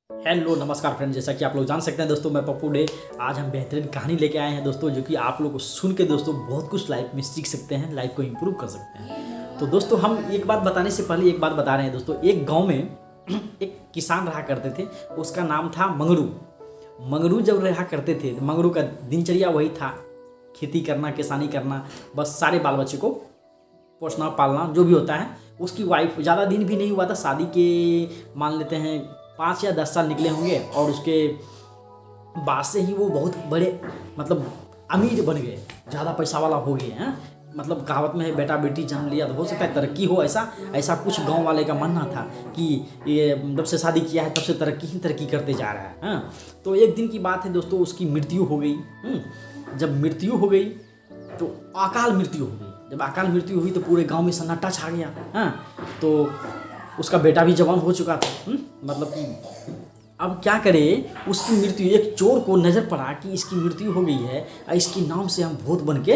Hello नमस्कार friend, जैसा कि आप लोग जान सकते हैं दोस्तों, मैं पप्पू डे। आज हम बेहतरीन कहानी लेके आए हैं दोस्तों, जो कि आप लोग को सुन के दोस्तों बहुत कुछ लाइफ में सीख सकते हैं, लाइफ को इम्प्रूव कर सकते हैं। तो दोस्तों, हम एक बात बताने से पहले एक बात बता रहे हैं दोस्तों। एक गांव में एक किसान रहा करते थे, उसका नाम था मंगरू। मंगरू जब रहा करते थे, मंगरू का दिनचर्या वही था, खेती करना, किसानी करना, बस सारे बाल बच्चे को पोसना पालना जो भी होता है। उसकी वाइफ, ज़्यादा दिन भी नहीं हुआ था शादी के, मान लेते हैं 5 या 10 साल निकले होंगे, और उसके बाद से ही वो बहुत बड़े मतलब अमीर बन गए, ज़्यादा पैसा वाला हो गए हैं। मतलब कहावत में है, बेटा बेटी जन्म लिया तो हो सकता है तरक्की हो, ऐसा कुछ गांव वाले का मानना था कि ये जब से शादी किया है तब से तरक्की करते जा रहा है। हाँ, तो एक दिन की बात है दोस्तों, उसकी मृत्यु हो गई। जब मृत्यु हो गई तो अकाल मृत्यु हो गई। जब अकाल मृत्यु हुई तो पूरे गांव में सन्नाटा छा गया। हाँ, तो उसका बेटा भी जवान हो चुका था। मतलब कि अब क्या करे, उसकी मृत्यु, एक चोर को नज़र पड़ा कि इसकी मृत्यु हो गई है, इसके नाम से हम भूत बन के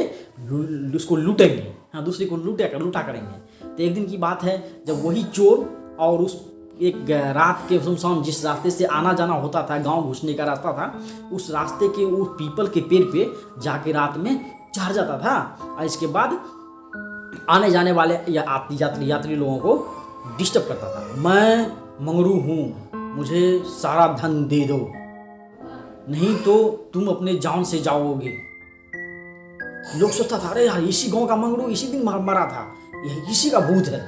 उसको लूटेंगे। हाँ, दूसरे को लूटा करेंगे। तो एक दिन की बात है, जब वही चोर और उस एक रात के सुनसान जिस रास्ते से आना जाना होता था, गांव घुसने का रास्ता था, उस रास्ते के उस पीपल के पेड़ पे जाके रात में चढ़ जाता था, और इसके बाद आने जाने वाले या यात्री लोगों को डिस्टर्ब करता था। मैं मंगरू हूँ, मुझे सारा धन दे दो, नहीं तो तुम अपने जान से जाओगे। लोग सोचता था, अरे यार, इसी गांव का मंगरू इसी दिन मरा था, यह इसी का भूत है।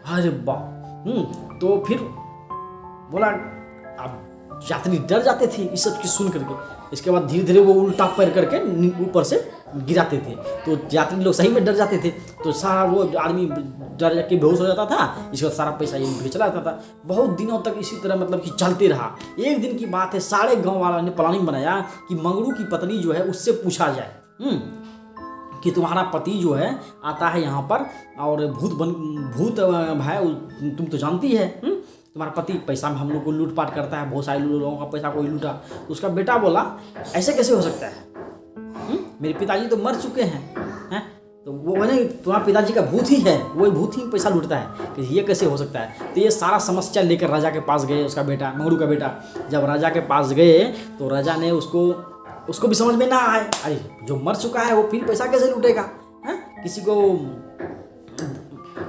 अरे बाप। तो फिर बोला, अब यात्री डर जाते थे इस सब की सुन करके। इसके बाद धीरे धीरे वो उल्टा पैर करके ऊपर से गिराते थे, तो यात्री लोग सही में डर जाते थे। तो सारा वो आदमी डर के बेहोश हो जाता था। इसके बाद सारा पैसा ये उठ चला जाता था। बहुत दिनों तक इसी तरह मतलब कि चलते रहा। एक दिन की बात है, सारे गांव वालों ने प्लानिंग बनाया कि मंगरू की पत्नी जो है उससे पूछा जाए कि तुम्हारा पति जो है आता है यहाँ पर और भूत है, तुम तो जानती है, तुम्हारा पति पैसा में हम लोग को लूटपाट करता है, बहुत सारे लोगों का पैसा कोई लूटा। तो उसका बेटा बोला, ऐसे कैसे हो सकता है, मेरे पिताजी तो मर चुके हैं। तो वो नहीं, तुम्हारा पिताजी का भूत ही है, वही भूत ही पैसा लूटता है, कि ये कैसे हो सकता है। तो ये सारा समस्या लेकर राजा के पास गए। उसका बेटा, मंगरू का बेटा, जब राजा के पास गए तो राजा ने उसको भी समझ में ना आए, अरे जो मर चुका है वो फिर पैसा कैसे लूटेगा, किसी को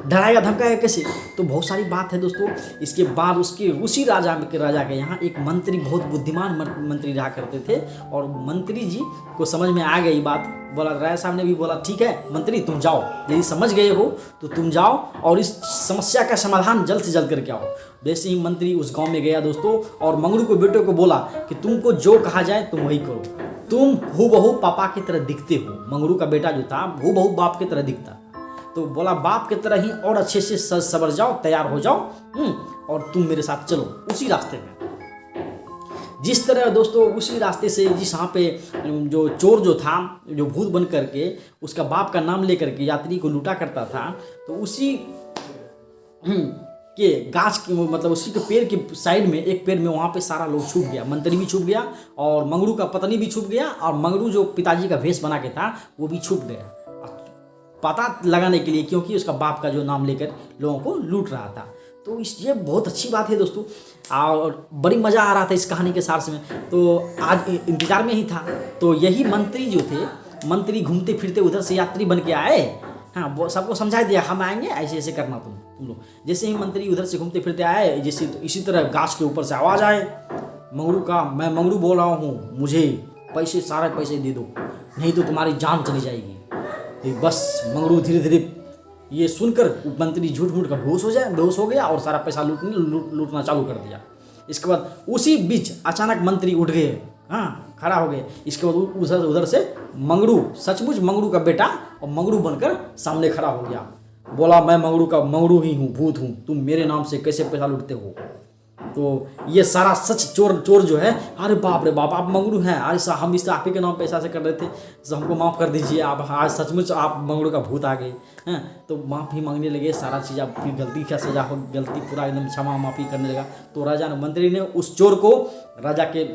डराएगा धमकाएगा कैसे। तो बहुत सारी बात है दोस्तों। इसके बाद उसी राजा के यहाँ एक मंत्री, बहुत बुद्धिमान मंत्री रहा करते थे, और मंत्री जी को समझ में आ गई बात। बोला, राजा साहब ने भी बोला, ठीक है मंत्री, तुम जाओ, यदि समझ गए हो तो तुम जाओ और इस समस्या का समाधान जल्द से जल्द करके आओ। वैसे ही मंत्री उस गांव में गया दोस्तों, और मंगरू के बेटे को बोला कि तुमको जो कहा जाए तुम वही करो, तुम हूबहू पापा की तरह दिखते हो। मंगरू का बेटा जो था हूबहू बाप की तरह दिखता। तो बोला, बाप की तरह ही और अच्छे से सज सवर जाओ, तैयार हो जाओ, और तुम मेरे साथ चलो उसी रास्ते में। जिस तरह दोस्तों उसी रास्ते से, जिस यहाँ पे जो चोर जो था, जो भूत बन करके उसका बाप का नाम लेकर के यात्री को लूटा करता था, तो उसी के गाछ के, मतलब उसी के पेड़ के साइड में, एक पेड़ में वहाँ पे सारा लोग छुप गया। मंत्री भी छुप गया, और मंगरू का पत्नी भी छुप गया, और मंगरू जो पिताजी का भेष बना के था वो भी छुप गया, पता लगाने के लिए, क्योंकि उसका बाप का जो नाम लेकर लोगों को लूट रहा था। तो ये बहुत अच्छी बात है दोस्तों, और बड़ी मज़ा आ रहा था इस कहानी के सार में। तो आज इंतजार में ही था। तो यही मंत्री जो थे, मंत्री घूमते फिरते उधर से यात्री बन के आए। हाँ, वो सबको समझा दिया, हम आएंगे, ऐसे ऐसे करना तुम लोग। जैसे ही मंत्री उधर से घूमते फिरते आए, जैसे तो इसी तरह गाछ के ऊपर से आवाज़ आए मंगरू का, मैं मंगरू बोल रहा हूँ, मुझे सारे पैसे दे दो, नहीं तो तुम्हारी जान चली जाएगी। तो बस मंगरू धीरे धीरे ये सुनकर मंत्री झूठ मूठ का बेहोश हो गया, और सारा पैसा लूटना चालू कर दिया। इसके बाद उसी बीच अचानक मंत्री उठ गए, खड़ा हो गए। इसके बाद उधर से मंगरू, सचमुच मंगरू का बेटा, और मंगरू बनकर सामने खड़ा हो गया। बोला, मैं मंगरू ही हूँ, भूत हूँ, तुम मेरे नाम से कैसे पैसा लूटते हो। तो ये सारा सच चोर जो है, अरे बाप रे बाप, आप मंगरू हैं, अरे साहब हम इस आप ही के नाम पैसा से कर रहे थे, तो हमको माफ़ कर दीजिए, आप आज सचमुच आप मंगरू का भूत आ गए हैं। तो माफ़ी मांगने लगे, सारा चीज़, आप फिर गलती का सजा हो, गलती पूरा एकदम क्षमा माफ़ी करने लगा। तो राजा ने, मंत्री ने उस चोर को राजा के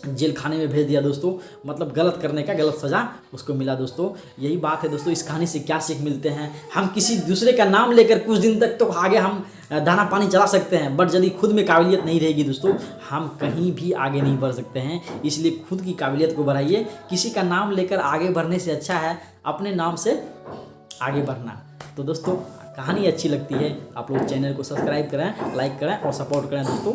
जेल खाने में भेज दिया दोस्तों। मतलब गलत करने का गलत सजा उसको मिला दोस्तों। यही बात है दोस्तों, इस कहानी से क्या सीख मिलते हैं। हम किसी दूसरे का नाम लेकर कुछ दिन तक तो आगे हम दाना पानी चला सकते हैं, बट यदि खुद में काबिलियत नहीं रहेगी दोस्तों, हम कहीं भी आगे नहीं बढ़ सकते हैं। इसलिए खुद की काबिलियत को बढ़ाइए। किसी का नाम लेकर आगे बढ़ने से अच्छा है अपने नाम से आगे बढ़ना। तो दोस्तों कहानी अच्छी लगती है, आप लोग चैनल को सब्सक्राइब करें, लाइक करें और सपोर्ट करें दोस्तों।